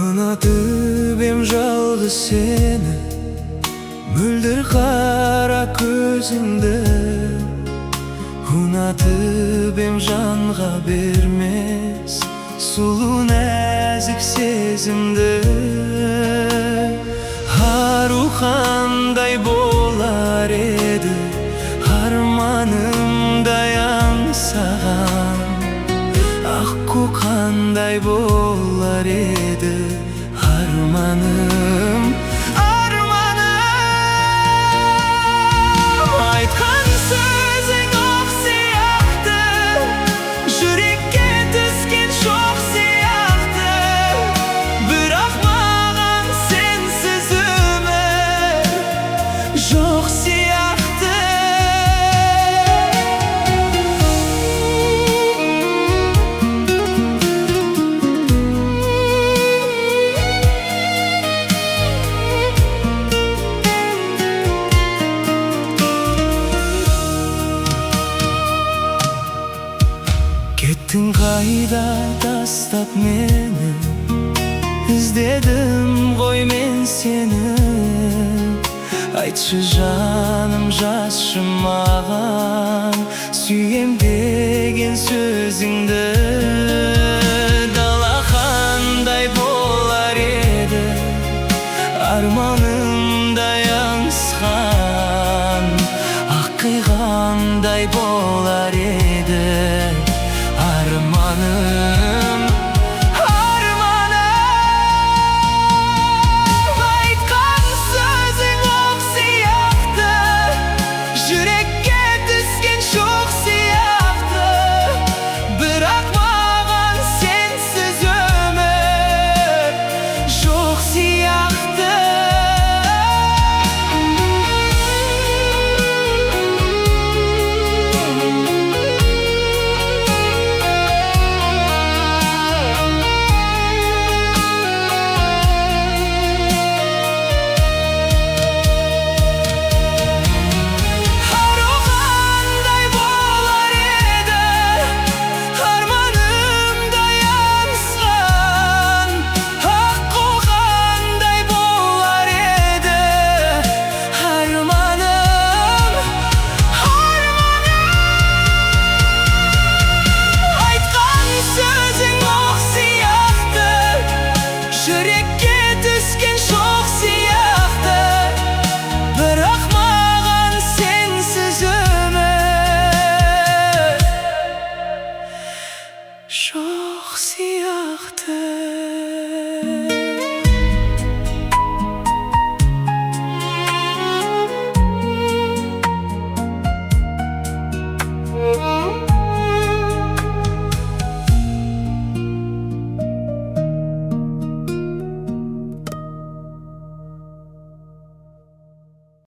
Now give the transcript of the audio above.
Ұнатып ем жалғыз сені, мөлдір қара көзіңді. Ұнатып ем жанға бермес сұлу нәзік сезімді. Ару қандай болар еді арманымдай аңсаған, аққу қандай болар еді арманым. Айтқан сөзің оқ сияқты, жүрекке түскен шоқ сияқты. Бірақ маған сенсіз өмір жоқ сияқты. Кеттің қайда тастап мені, іздедім ғой мен сені. Айтшы жаным, жазшы маған сүйем деген сөзіңді. Дала қандай болар еді арманымдай аңсқан, аққи қандай болар еді арманым. Айтқан сөзің оқ сияқты, жүрекке түскен шоқ сияқты. Бірақ маған сенсіз өмір жоқ сияқты. Жүрекке түскен шоқ сияқты. Бірақ маған сенсіз өмір жоқ сияқты.